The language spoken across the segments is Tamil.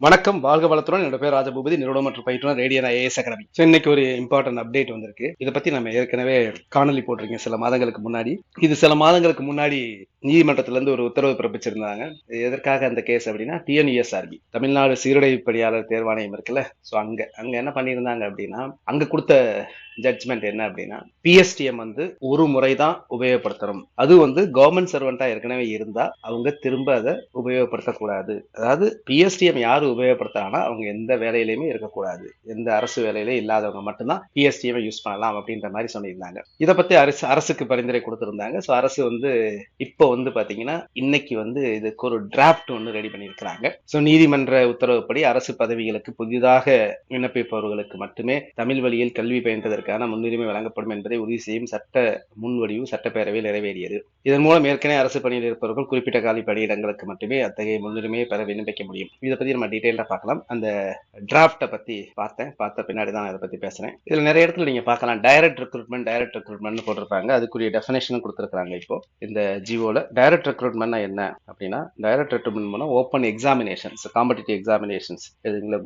வணக்கம், வாழ்க வளத்துடன். என்னோட பேர் ராஜபூபதி, நிறுவனம் மற்றும் பயிற்றுனர் ரேடியன் ஐஏஎஸ் அகாடமி. இன்னைக்கு ஒரு இம்பார்ட்டன்ட் அப்டேட் வந்திருக்கு. இதை பத்தி நம்ம ஏற்கனவே காணொலி போட்டிருக்கேன் சில மாதங்களுக்கு முன்னாடி. இது சில மாதங்களுக்கு முன்னாடி நீதிமன்றத்திலிருந்து ஒரு உத்தரவு பிறப்பிச்சிருந்தாங்க. எதற்காக அந்த கேஸ் அப்படின்னா, டிஎன்யூஎஸ்ஆர்பி, தமிழ்நாடு சீருடை பணியாளர் தேர்வாணையம் இருக்குல்ல, ஸோ அங்க என்ன பண்ணியிருந்தாங்க அப்படின்னா, அங்க கொடுத்த ஜட்ஜ்மெண்ட் என்ன அப்படின்னா, பிஎஸ்டிஎம் ஒரு முறை தான் உபயோகப்படுத்தணும். அது கவர்மெண்ட் சர்வெண்டா ஏற்கனவே இருந்தா அவங்க திரும்ப அதை உபயோகப்படுத்தக்கூடாது. அதாவது பிஎஸ்டிஎம் யாரு உபயோகப்படுத்துறாங்கன்னா அவங்க எந்த வேலையிலுமே இருக்கக்கூடாது. எந்த அரசு வேலையில இல்லாதவங்க மட்டும்தான் பிஎஸ்டிஎம் யூஸ் பண்ணலாம் அப்படின்ற மாதிரி சொல்லியிருந்தாங்க. இதை பத்தி அரசுக்கு பரிந்துரை கொடுத்திருந்தாங்க. ஸோ அரசு இப்போ பாத்தீங்கன்னா இன்னைக்கு இதுக்கு ஒரு டிராப்ட் ரெடி பண்ணியிருக்கிறாங்க. ஸோ நீதிமன்ற உத்தரவுப்படி அரசு பதவிகளுக்கு புதிதாக விண்ணப்பிப்பவர்களுக்கு மட்டுமே தமிழ் வழியில் கல்வி பயின்றதற்கு முன்னுரிமை வழங்கப்படும் என்பதை உறுதி செய்யும் சட்ட முன்வடிவு சட்டப்பேரவையில் நிறைவேறியது. இதன் மூலம் ஏற்கனவே அரசு பணியில் இருப்பவர்கள் குறிப்பிட்ட காலி பணியிடங்களுக்கு மட்டுமே அத்தகைய முன்னுரிமையை பெற விண்ணப்பிக்க முடியும். இதை பத்தி நம்ம டீடைலா பார்க்கலாம். அந்த டிராப்டை பத்தி பார்த்த பின்னாடி தான் இதை பத்தி பேசுறேன். இதுல நிறைய இடத்துல நீங்க பார்க்கலாம், டைரக்ட் ரெக்ரூட்மெண்ட் போட்டிருப்பாங்க. அதுக்குரிய டெஃபினேஷனும் கொடுத்திருக்காங்க. இப்போ இந்த ஜிஓல டைரக்ட் ரெக்ரூட்மெண்ட் என்ன அப்படின்னா, டைரக்ட் ரெக்ரூட்மெண்ட் மூலம் open examinations, competitive examinations,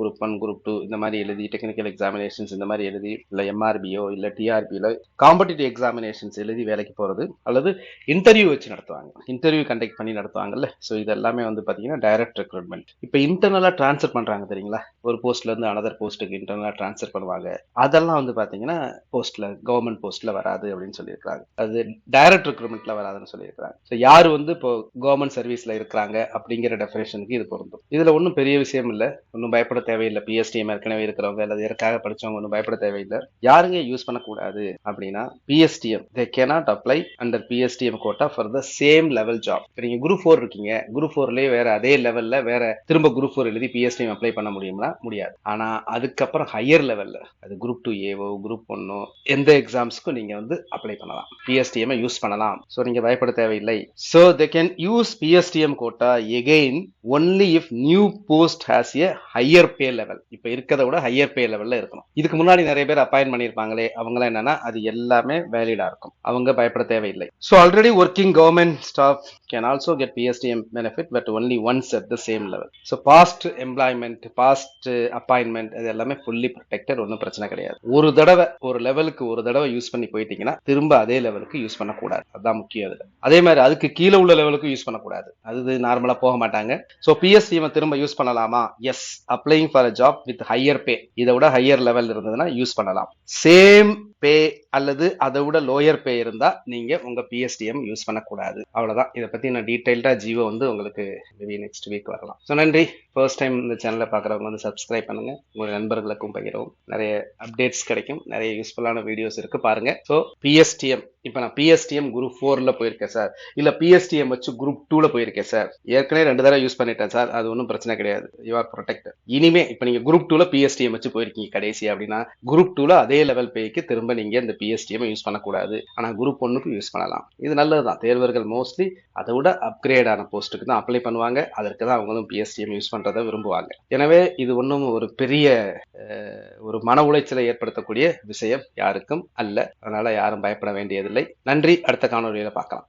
group 1 group 2 இந்த மாதிரி எழுதி, டெக்னிக்கல் எக்ஸாமினேஷன்ஸ் இந்த மாதிரி எழுதி, இல்ல எம்ஆர்பி இல்ல டிஆர்பியில காம்படிட்டிவ் எக்ஸாமினேஷன்ஸ் எழுதி வேலைக்கு போறது, அல்லது இன்டர்வியூ வச்சு நடத்துவாங்க, இன்டர்வியூ கண்டக்ட் பண்ணி நடத்துவாங்கல்ல. ஸோ இது எல்லாமே பாத்தீங்கன்னா டைரக்ட் ரெக்ரூட்மெண்ட். இப்போ இன்டர்னலா டிரான்ஸ்ஃபர் பண்றாங்க தெரியுங்களா, ஒரு போஸ்ட்ல இருந்து அனதர் போஸ்ட்டுக்கு இன்டர்னலா டிரான்ஸ்ஃபர் பண்ணுவாங்க. அதெல்லாம் பாத்தீங்கன்னா போஸ்ட்ல, கவர்மெண்ட் போஸ்ட்ல வராது அப்படின்னு சொல்லியிருக்காங்க. அது டைரக்ட் ரெக்ரூட்மெண்ட்ல வராதுன்னு சொல்லியிருக்காங்க. ஸோ யாரு இப்போ கவர்மெண்ட் சர்வீஸ்ல இருக்கிறாங்க அப்படிங்கிற டெஃபினேஷனுக்கு இது பொருந்தும். இதுல ஒன்றும் பெரிய விஷயம் இல்லை, ஒன்றும் பயப்பட தேவையில்லை. பிஎஸ்டிஎம் ஏற்கனவே இருக்கிறவங்க அல்லது இதற்காக படிச்சவங்க ஒன்றும் பயப்பட தேவையில்லை. யாருங்க யூஸ் பண்ணக்கூடாது அப்படின்னா, PSTM they cannot apply under PSTM quota for the same level job. இப்போ நீங்க குரூப் 4 இருக்கீங்க, குரூப் 4லயே வேற அதே லெவல்ல வேற திரும்ப குரூப் 4 எழுதி பிஎஸ்டிஎம் அப்ளை பண்ண முடியுமா? முடியாது. ஆனா அதுக்கப்புறம் ஹையர் லெவல்ல, அது குரூப் 2 ஏவோ குரூப் 1 எந்த எக்ஸாம்ஸ்க்கும் நீங்க அப்ளை பண்ணலாம், பிஎஸ்டிஎம் யூஸ் பண்ணலாம். ஸோ நீங்க பயப்பட தேவையில்லை. So they can use PSTM quota again only if new post has a higher pay level. இப்ப இருக்கிறத விட ஹையர் பே லெவல்ல இருக்கணும். இதுக்கு முன்னாடி நிறைய பேர் அப்பாயின் பண்ணியிருப்பாங்களே, அவங்களாம் என்னன்னா அது எல்லாமே வேலிடா இருக்கும், அவங்க பயப்பட தேவையில்லை. So already working government staff can also get PSTM benefit, but only once at the same level. So past employment, past appointment அது எல்லாமே ஃபுல்லி ப்ரொடெக்டட், ஒன்றும் பிரச்சனை கிடையாது. ஒரு தடவை ஒரு லெவலுக்கு ஒரு தடவை யூஸ் பண்ணி போயிட்டீங்கன்னா திரும்ப அதே லெவலுக்கு யூஸ் பண்ணக்கூடாது. அதுதான் முக்கியம். அதுல அதே மாதிரி அதுக்கு கீழே உள்ள லெவலுக்கு யூஸ் பண்ணக்கூடாது, அது நார்மலா போக மாட்டாங்க. ஸோ பிஎஸ்டிஎம் திரும்ப யூஸ் பண்ணலாமா? Yes, applying for a job with higher pay, இதை விட ஹையர் லெவல் இருந்ததுன்னா யூஸ் பண்ணலாம். சேம் பே அல்லது அதை விட லோயர் பே இருந்தா நீங்க உங்க பிஎஸ்டிஎம் யூஸ் பண்ணக்கூடாது. அவ்வளவுதான். இதை பத்தி நான் டீடைல்டா ஜியோ உங்களுக்கு நெக்ஸ்ட் வீக் வரலாம். ஸோ நன்றி. ஃபர்ஸ்ட் டைம் இந்த சேனலை பார்க்குறவங்க சப்ஸ்கிரைப் பண்ணுங்க, உங்க நண்பர்களுக்கும் பகிரவும். நிறைய அப்டேட்ஸ் கிடைக்கும், நிறைய யூஸ்ஃபுல்லான வீடியோஸ் இருக்கு, பாருங்க. ஸோ பிஎஸ்டிஎம், இப்போ நான் பிஎஸ்டிஎம் குரூப் 4ல போயிருக்கேன் சார், இல்ல பிஎஸ்டிஎம் வச்சு குரூப் 2ல போயிருக்கேன் சார், ஏற்கனவே 2 தடவை யூஸ் பண்ணிட்டேன் சார், அது ஒன்றும் பிரச்சனை கிடையாது. You are protected. இனிமே இப்போ நீங்க குரூப் 2ல பிஎஸ்டிஎம் வச்சு போயிருக்கீங்க கடைசி அப்படின்னா, குரூப் 2ல அதே லெவல் பேக்கு திரும்ப நீங்க இந்த பிஎஸ்டிஎம் யூஸ் பண்ணக்கூடாது. ஆனா குரூப் 1க்கு யூஸ் பண்ணலாம். இது நல்லதுதான். தேர்வர்கள் மோஸ்ட்லி அதை விட அப்கிரேடான போஸ்ட்டுக்கு தான் அப்ளை பண்ணுவாங்க. அதற்கு தான் அவங்களும் பிஎஸ்டிஎம் யூஸ் பண்றதை விரும்புவாங்க. எனவே இது ஒன்றும் ஒரு பெரிய ஒரு மன உளைச்சலை ஏற்படுத்தக்கூடிய விஷயம் யாருக்கும் அல்ல. அதனால யாரும் பயப்பட வேண்டியதில்லை. நன்றி. அடுத்த காணொலியில பார்க்கலாம்.